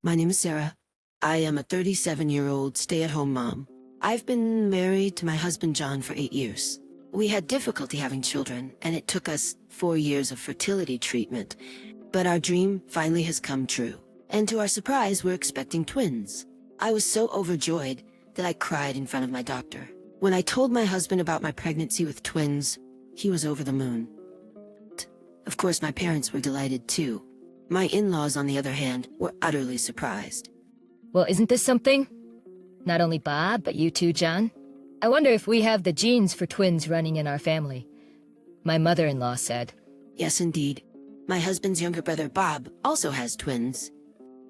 My name is Sarah. I am a 37-year-old stay-at-home mom. I've been married to my husband John for 8 years. We had difficulty having children, and it took us 4 years of fertility treatment. But our dream finally has come true. And to our surprise, we're expecting twins. I was so overjoyed that I cried in front of my doctor. When I told my husband about my pregnancy with twins, he was over the moon. Of course, my parents were delighted too. My in-laws, on the other hand, were utterly surprised. Well, isn't this something? Not only Bob, but you too, John. I wonder if we have the genes for twins running in our family. My mother-in-law said. Yes, indeed. My husband's younger brother, Bob, also has twins.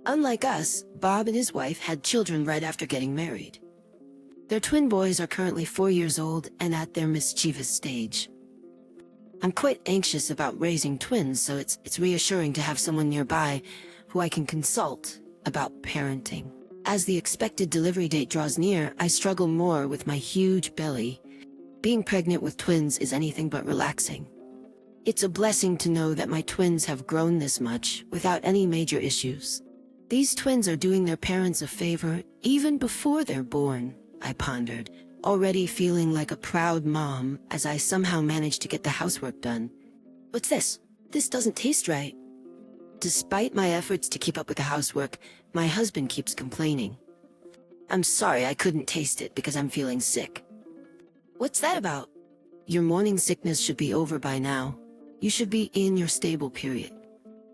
Unlike us, Bob and his wife had children right after getting married. Their twin boys are currently 4 years old and at their mischievous stage. I'm quite anxious about raising twins, so it's reassuring to have someone nearby who I can consult about parenting. As the expected delivery date draws near, I struggle more with my huge belly. Being pregnant with twins is anything but relaxing. It's a blessing to know that my twins have grown this much without any major issues. These twins are doing their parents a favor even before they're born, I pondered, already feeling like a proud mom as I somehow managed to get the housework done. What's this? This doesn't taste right. Despite my efforts to keep up with the housework, my husband keeps complaining. I'm sorry I couldn't taste it because I'm feeling sick. What's that about? Your morning sickness should be over by now. You should be in your stable period.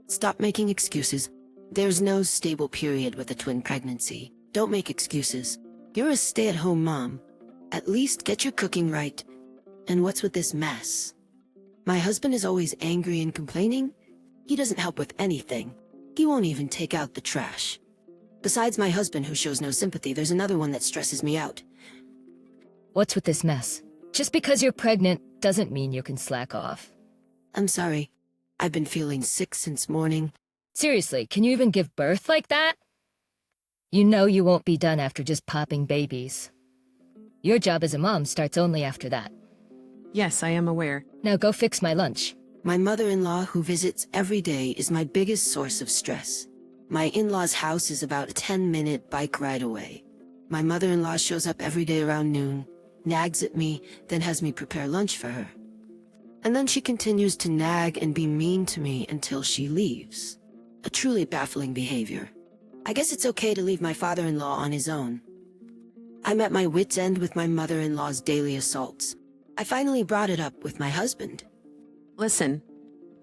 Stop making excuses. There's no stable period with a twin pregnancy. Don't make excuses. You're a stay-at-home mom. At least get your cooking right. And what's with this mess? My husband is always angry and complaining. He doesn't help with anything. He won't even take out the trash. Besides my husband, who shows no sympathy, there's another one that stresses me out. What's with this mess? Just because you're pregnant doesn't mean you can slack off. I'm sorry. I've been feeling sick since morning. Seriously, can you even give birth like that? You know you won't be done after just popping babies. Your job as a mom starts only after that. Yes, I am aware. Now go fix my lunch. My mother-in-law, who visits every day, is my biggest source of stress. My in-law's house is about a 10-minute bike ride away. My mother-in-law shows up every day around noon, nags at me, then has me prepare lunch for her. And then she continues to nag and be mean to me until she leaves. A truly baffling behavior. I guess it's okay to leave my father-in-law on his own. I'm at my wit's end with my mother-in-law's daily assaults. I finally brought it up with my husband. Listen,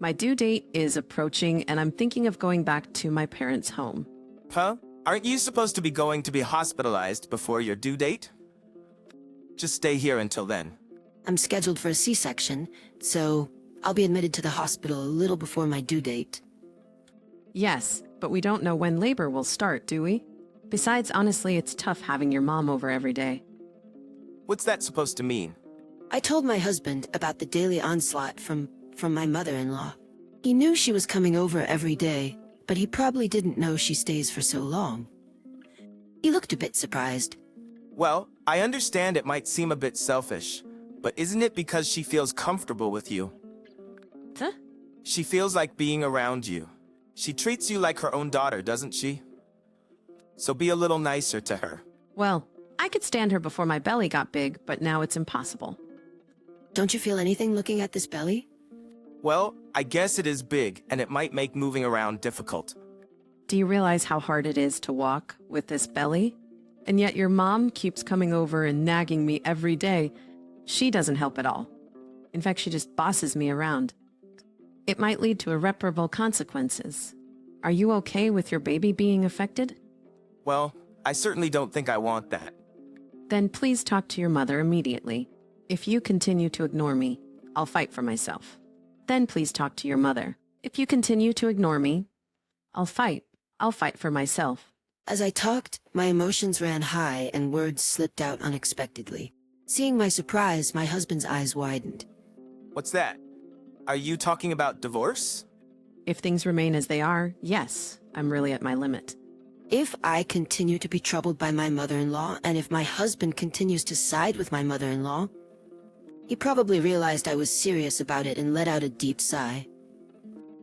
my due date is approaching and I'm thinking of going back to my parents' home. Huh? Aren't you supposed to be hospitalized before your due date? Just stay here until then. I'm scheduled for a C-section, so I'll be admitted to the hospital a little before my due date. Yes, but we don't know when labor will start, do we? Besides, honestly, it's tough having your mom over every day. What's that supposed to mean? I told my husband about the daily onslaught from my mother-in-law. He knew she was coming over every day, but he probably didn't know she stays for so long. He looked a bit surprised. Well, I understand it might seem a bit selfish, but isn't it because she feels comfortable with you? Huh? She feels like being around you. She treats you like her own daughter, doesn't she? So be a little nicer to her. Well, I could stand her before my belly got big, but now it's impossible. Don't you feel anything looking at this belly? Well, I guess it is big, and it might make moving around difficult. Do you realize how hard it is to walk with this belly? And yet your mom keeps coming over and nagging me every day. She doesn't help at all. In fact, she just bosses me around. It might lead to irreparable consequences. Are you okay with your baby being affected? Well, I certainly don't think I want that. Then please talk to your mother immediately. If you continue to ignore me, I'll fight for myself. Then please talk to your mother. If you continue to ignore me, I'll fight. I'll fight for myself. As I talked, my emotions ran high and words slipped out unexpectedly. Seeing my surprise, my husband's eyes widened. What's that? Are you talking about divorce? If things remain as they are, yes, I'm really at my limit. If I continue to be troubled by my mother-in-law, and if my husband continues to side with my mother-in-law, he probably realized I was serious about it and let out a deep sigh.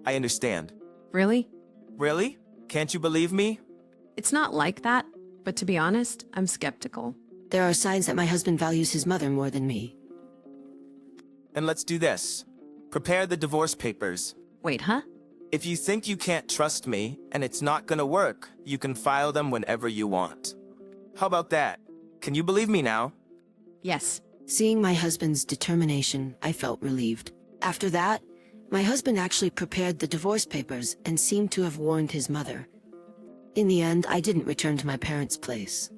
I understand. Really? Really? Can't you believe me? It's not like that, but to be honest, I'm skeptical. There are signs that my husband values his mother more than me. And let's do this. Prepare the divorce papers. Wait, huh? If you think you can't trust me and it's not gonna work, you can file them whenever you want. How about that? Can you believe me now? Yes. Seeing my husband's determination, I felt relieved. After that, my husband actually prepared the divorce papers and seemed to have warned his mother. In the end, I didn't return to my parents' place.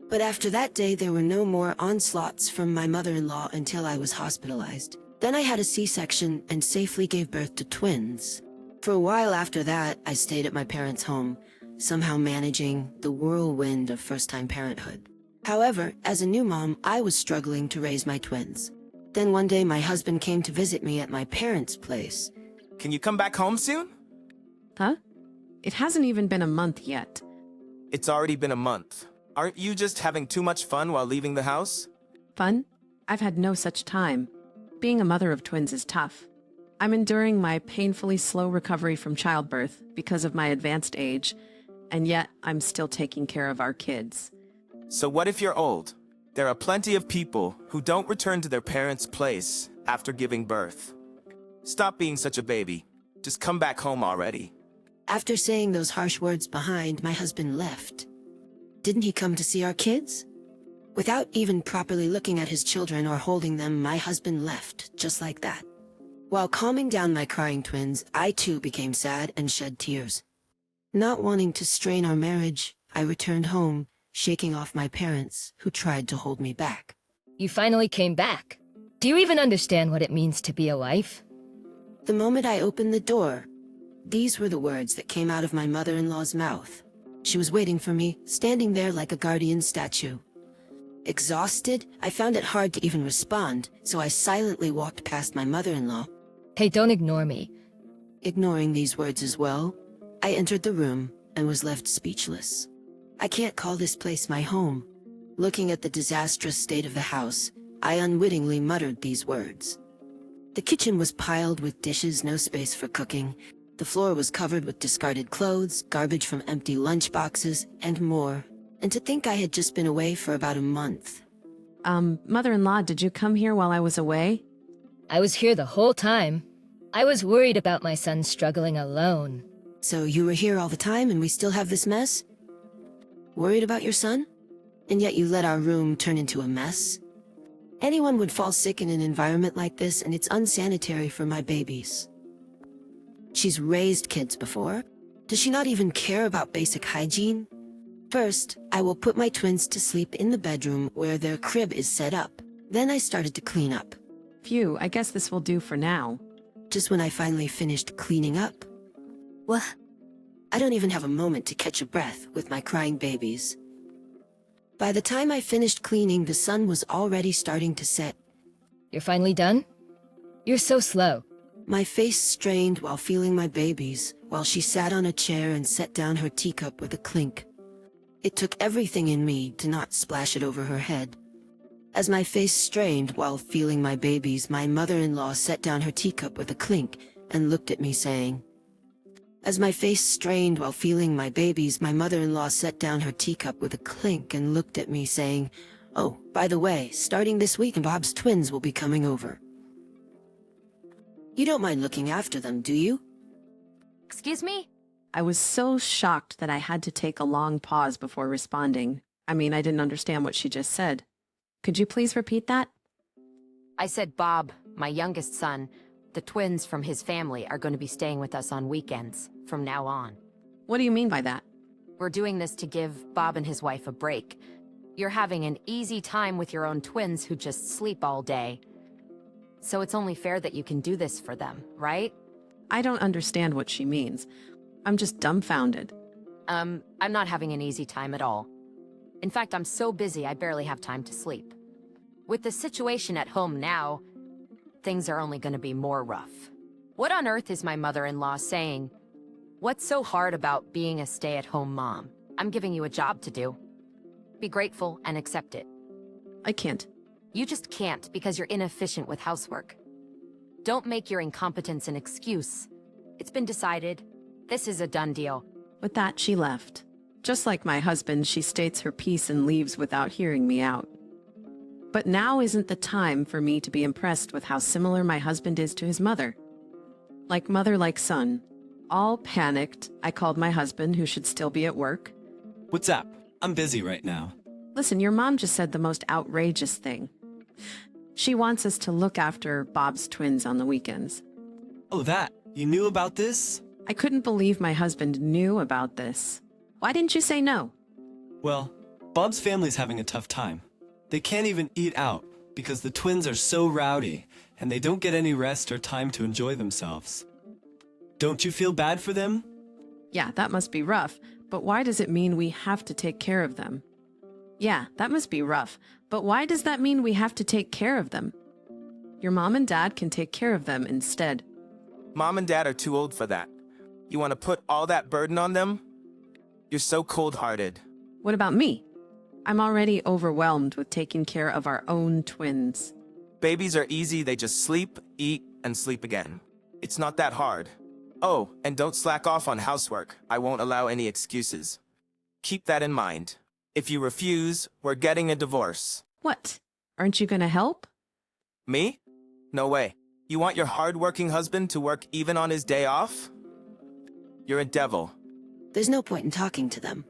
But after that day, there were no more onslaughts from my mother-in-law until I was hospitalized. Then I had a C-section and safely gave birth to twins. For a while after that, I stayed at my parents' home, somehow managing the whirlwind of first-time parenthood. However, as a new mom, I was struggling to raise my twins. Then one day my husband came to visit me at my parents' place. Can you come back home soon? Huh? It hasn't even been a month yet. It's already been a month. Aren't you just having too much fun while leaving the house? Fun? I've had no such time. Being a mother of twins is tough. I'm enduring my painfully slow recovery from childbirth because of my advanced age, and yet I'm still taking care of our kids. So what if you're old? There are plenty of people who don't return to their parents' place after giving birth. Stop being such a baby. Just come back home already. After saying those harsh words behind, my husband left. Didn't he come to see our kids? Without even properly looking at his children or holding them, my husband left, just like that. While calming down my crying twins, I too became sad and shed tears. Not wanting to strain our marriage, I returned home, shaking off my parents, who tried to hold me back. You finally came back. Do you even understand what it means to be a wife? The moment I opened the door, these were the words that came out of my mother-in-law's mouth. She was waiting for me, standing there like a guardian statue. Exhausted, I found it hard to even respond, so I silently walked past my mother-in-law. Hey, don't ignore me. Ignoring these words as well, I entered the room and was left speechless. I can't call this place my home. Looking at the disastrous state of the house, I unwittingly muttered these words. The kitchen was piled with dishes, no space for cooking. The floor was covered with discarded clothes, garbage from empty lunchboxes, and more. And to think I had just been away for about a month. Mother-in-law, did you come here while I was away? I was here the whole time. I was worried about my son struggling alone. So you were here all the time and we still have this mess? Worried about your son? And yet you let our room turn into a mess? Anyone would fall sick in an environment like this, and it's unsanitary for my babies. She's raised kids before. Does she not even care about basic hygiene? First, I will put my twins to sleep in the bedroom where their crib is set up. Then I started to clean up. Phew, I guess this will do for now. Just when I finally finished cleaning up. What? I don't even have a moment to catch a breath with my crying babies. By the time I finished cleaning, the sun was already starting to set. You're finally done? You're so slow. My face strained while feeling my babies, while she sat on a chair and set down her teacup with a clink. It took everything in me to not splash it over her head. As my face strained while feeling my babies, my mother-in-law set down her teacup with a clink and looked at me saying, As my face strained while feeling my babies, my mother-in-law set down her teacup with a clink and looked at me saying, Oh, by the way, starting this week, Bob's twins will be coming over. You don't mind looking after them, do you? Excuse me? I was so shocked that I had to take a long pause before responding. I didn't understand what she just said. Could you please repeat that? I said Bob, my youngest son, the twins from his family are going to be staying with us on weekends from now on. What do you mean by that? We're doing this to give Bob and his wife a break. You're having an easy time with your own twins who just sleep all day. So it's only fair that you can do this for them, right? I don't understand what she means. I'm just dumbfounded. I'm not having an easy time at all. In fact, I'm so busy I barely have time to sleep. With the situation at home now, things are only going to be more rough. What on earth is my mother-in-law saying? What's so hard about being a stay-at-home mom? I'm giving you a job to do. Be grateful and accept it. I can't. You just can't because you're inefficient with housework. Don't make your incompetence an excuse. It's been decided. This is a done deal. With that, she left. Just like my husband, she states her piece and leaves without hearing me out. But now isn't the time for me to be impressed with how similar my husband is to his mother. Like mother, like son. All panicked, I called my husband, who should still be at work. What's up? I'm busy right now. Listen, your mom just said the most outrageous thing. She wants us to look after Bob's twins on the weekends. Oh, that? You knew about this? I couldn't believe my husband knew about this. Why didn't you say no? Well, Bob's family's having a tough time. They can't even eat out because the twins are so rowdy and they don't get any rest or time to enjoy themselves. Don't you feel bad for them? Yeah, that must be rough, but why does it mean we have to take care of them? Yeah, that must be rough, but why does that mean we have to take care of them? Your mom and dad can take care of them instead. Mom and Dad are too old for that. You want to put all that burden on them? You're so cold-hearted. What about me? I'm already overwhelmed with taking care of our own twins. Babies are easy, they just sleep, eat, and sleep again. It's not that hard. Oh, and don't slack off on housework. I won't allow any excuses. Keep that in mind. If you refuse, we're getting a divorce. What? Aren't you gonna help? Me? No way. You want your hard-working husband to work even on his day off? You're a devil. There's no point in talking to them.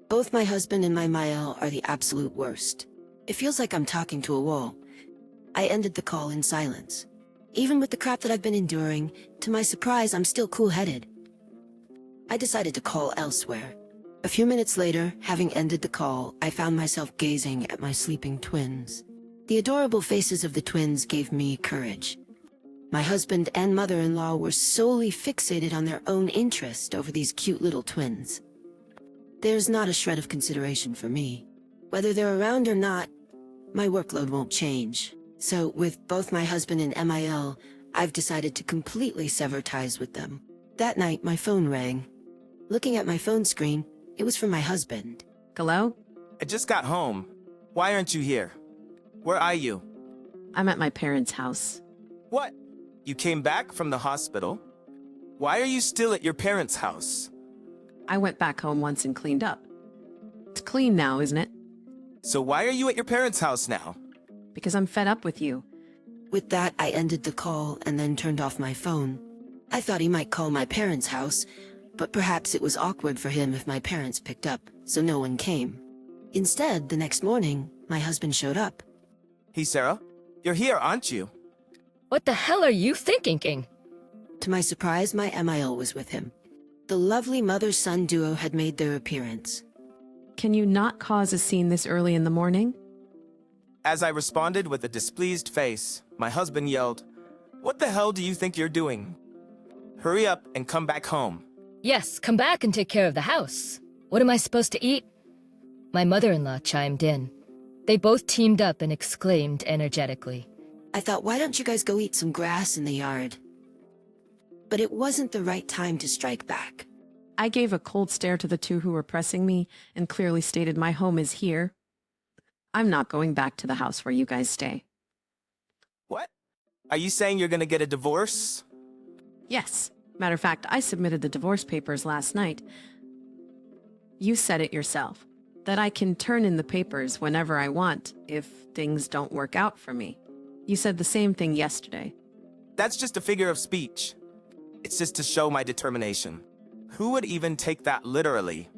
Both my husband and my Mael are the absolute worst. It feels like I'm talking to a wall. I ended the call in silence. Even with the crap that I've been enduring, to my surprise, I'm still cool-headed. I decided to call elsewhere. A few minutes later, having ended the call, I found myself gazing at my sleeping twins. The adorable faces of the twins gave me courage. My husband and mother-in-law were solely fixated on their own interest over these cute little twins. There's not a shred of consideration for me. Whether they're around or not, my workload won't change. So, with both my husband and MIL, I've decided to completely sever ties with them. That night, my phone rang. Looking at my phone screen, it was from my husband. Hello? I just got home. Why aren't you here? Where are you? I'm at my parents' house. What? You came back from the hospital? Why are you still at your parents' house? I went back home once and cleaned up. It's clean now, isn't it? So why are you at your parents' house now? Because I'm fed up with you. With that, I ended the call and then turned off my phone. I thought he might call my parents' house, but perhaps it was awkward for him if my parents picked up, so no one came. Instead, the next morning, my husband showed up. Hey, Sarah. You're here, aren't you? What the hell are you thinking, King? To my surprise, my MIL was with him. The lovely mother-son duo had made their appearance. Can you not cause a scene this early in the morning? As I responded with a displeased face, my husband yelled, "What the hell do you think you're doing? Hurry up and come back home." Yes, come back and take care of the house. What am I supposed to eat? My mother-in-law chimed in. They both teamed up and exclaimed energetically. I thought, why don't you guys go eat some grass in the yard? But it wasn't the right time to strike back. I gave a cold stare to the two who were pressing me and clearly stated my home is here. I'm not going back to the house where you guys stay. What? Are you saying you're gonna get a divorce? Yes. Matter of fact, I submitted the divorce papers last night. You said it yourself, that I can turn in the papers whenever I want if things don't work out for me. You said the same thing yesterday. That's just a figure of speech. It's just to show my determination. Who would even take that literally?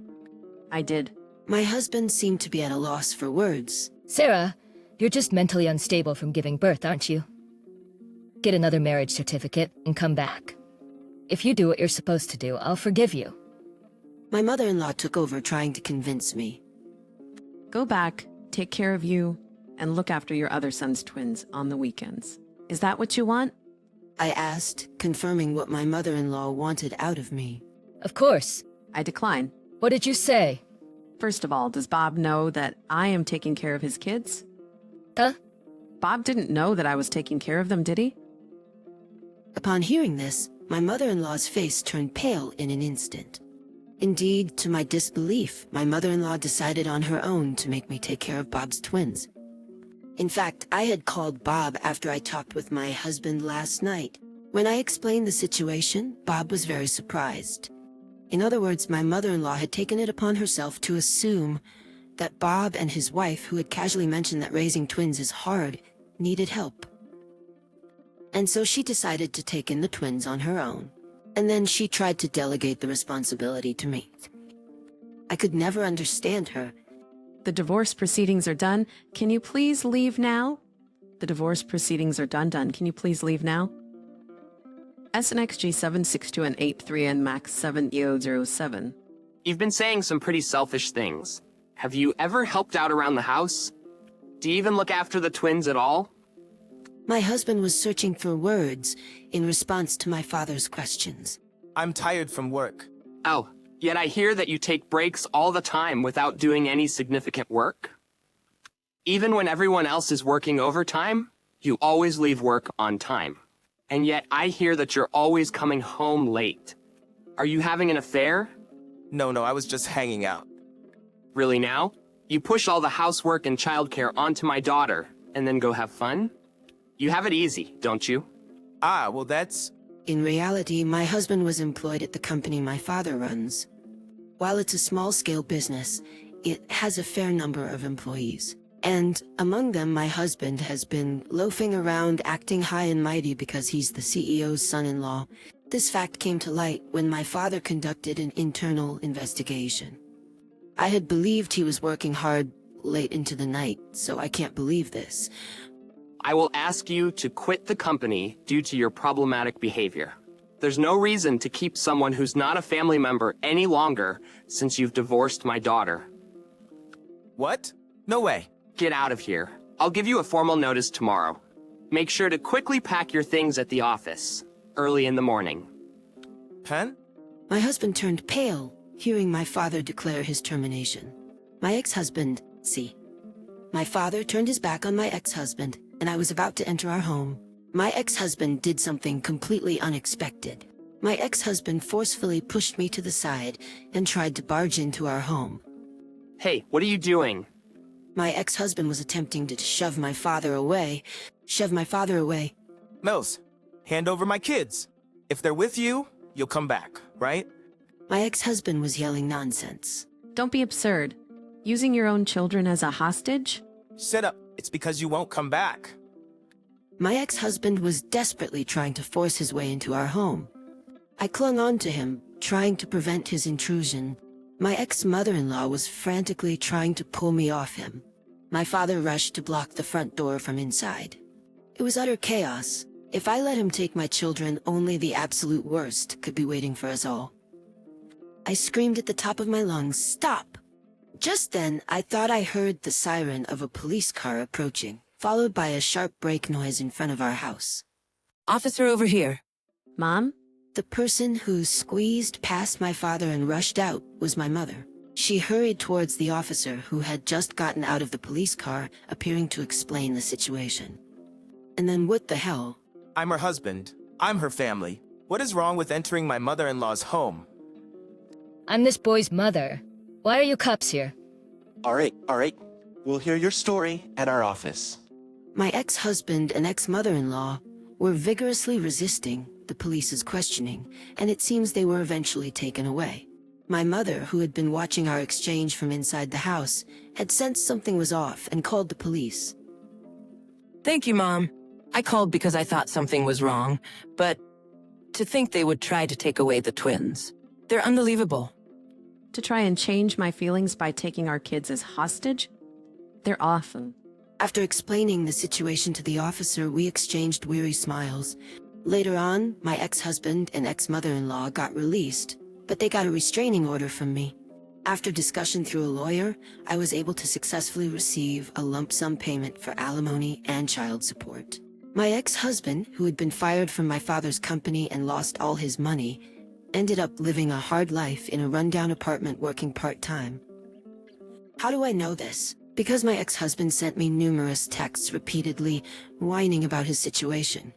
I did. My husband seemed to be at a loss for words. Sarah, you're just mentally unstable from giving birth, aren't you? Get another marriage certificate and come back. If you do what you're supposed to do, I'll forgive you. My mother-in-law took over trying to convince me. Go back, take care of you, and look after your other son's twins on the weekends. Is that what you want? I asked, confirming what my mother-in-law wanted out of me. Of course. I decline. What did you say? First of all, does Bob know that I am taking care of his kids? Huh? Bob didn't know that I was taking care of them, did he? Upon hearing this, my mother-in-law's face turned pale in an instant. Indeed, to my disbelief, my mother-in-law decided on her own to make me take care of Bob's twins. In fact, I had called Bob after I talked with my husband last night. When I explained the situation, Bob was very surprised. In other words, my mother-in-law had taken it upon herself to assume that Bob and his wife, who had casually mentioned that raising twins is hard, needed help. And so she decided to take in the twins on her own. And then she tried to delegate the responsibility to me. I could never understand her. The divorce proceedings are done. Can you please leave now? The divorce proceedings are done. Can you please leave now? SNXG 762 and 83N Max 7007. You've been saying some pretty selfish things. Have you ever helped out around the house? Do you even look after the twins at all? My husband was searching for words in response to my father's questions. I'm tired from work. Oh, yet I hear that you take breaks all the time without doing any significant work? Even when everyone else is working overtime, you always leave work on time. And yet I hear that you're always coming home late. Are you having an affair? No, I was just hanging out. Really now? You push all the housework and childcare onto my daughter, and then go have fun? You have it easy, don't you? Ah, well that's... In reality, my husband was employed at the company my father runs. While it's a small-scale business, it has a fair number of employees. And among them, my husband has been loafing around acting high and mighty because he's the CEO's son-in-law. This fact came to light when my father conducted an internal investigation. I had believed he was working hard late into the night, so I can't believe this. I will ask you to quit the company due to your problematic behavior. There's no reason to keep someone who's not a family member any longer since you've divorced my daughter. What? No way. Get out of here. I'll give you a formal notice tomorrow. Make sure to quickly pack your things at the office, early in the morning. Pen? My husband turned pale, hearing my father declare his termination. My ex-husband, my father turned his back on my ex-husband, and I was about to enter our home. My ex-husband did something completely unexpected. My ex-husband forcefully pushed me to the side and tried to barge into our home. Hey, what are you doing? My ex-husband was attempting to shove my father away. Mills, hand over my kids. If they're with you, you'll come back, right? My ex-husband was yelling nonsense. Don't be absurd. Using your own children as a hostage? Shut up. It's because you won't come back. My ex-husband was desperately trying to force his way into our home. I clung on to him, trying to prevent his intrusion. My ex-mother-in-law was frantically trying to pull me off him. My father rushed to block the front door from inside. It was utter chaos. If I let him take my children, only the absolute worst could be waiting for us all. I screamed at the top of my lungs, "Stop!" Just then, I thought I heard the siren of a police car approaching, followed by a sharp brake noise in front of our house. Officer over here. Mom? The person who squeezed past my father and rushed out was my mother. She hurried towards the officer who had just gotten out of the police car, appearing to explain the situation. And then what the hell? I'm her husband. I'm her family. What is wrong with entering my mother-in-law's home? I'm this boy's mother. Why are you cops here? All right. We'll hear your story at our office. My ex-husband and ex-mother-in-law were vigorously resisting the police's questioning, and it seems they were eventually taken away. My mother, who had been watching our exchange from inside the house, had sensed something was off and called the police. Thank you, Mom. I called because I thought something was wrong, but to think they would try to take away the twins. They're unbelievable. To try and change my feelings by taking our kids as hostage? They're awesome. After explaining the situation to the officer, we exchanged weary smiles. Later on, my ex-husband and ex-mother-in-law got released, but they got a restraining order from me. After discussion through a lawyer, I was able to successfully receive a lump sum payment for alimony and child support. My ex-husband, who had been fired from my father's company and lost all his money, ended up living a hard life in a rundown apartment working part-time. How do I know this? Because my ex-husband sent me numerous texts repeatedly, whining about his situation.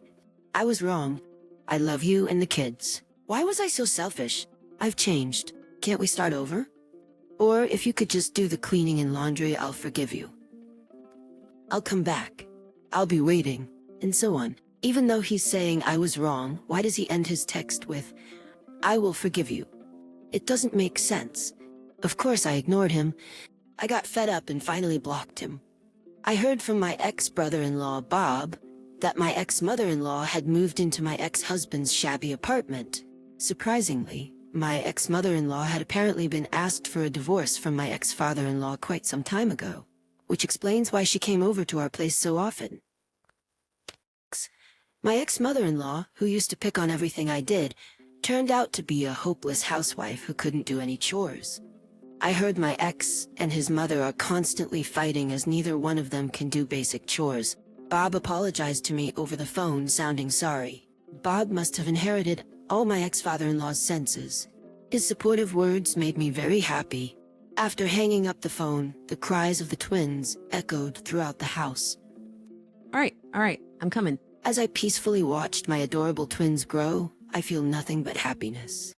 I was wrong. I love you and the kids. Why was I so selfish? I've changed. Can't we start over? Or if you could just do the cleaning and laundry, I'll forgive you. I'll come back. I'll be waiting. And so on. Even though he's saying I was wrong, why does he end his text with, "I will forgive you"? It doesn't make sense. Of course I ignored him. I got fed up and finally blocked him. I heard from my ex-brother-in-law, Bob, that my ex-mother-in-law had moved into my ex-husband's shabby apartment. Surprisingly, my ex-mother-in-law had apparently been asked for a divorce from my ex-father-in-law quite some time ago, which explains why she came over to our place so often. My ex-mother-in-law, who used to pick on everything I did, turned out to be a hopeless housewife who couldn't do any chores. I heard my ex and his mother are constantly fighting as neither one of them can do basic chores. Bob apologized to me over the phone, sounding sorry. Bob must have inherited all my ex-father-in-law's senses. His supportive words made me very happy. After hanging up the phone, the cries of the twins echoed throughout the house. All right, I'm coming. As I peacefully watched my adorable twins grow, I feel nothing but happiness.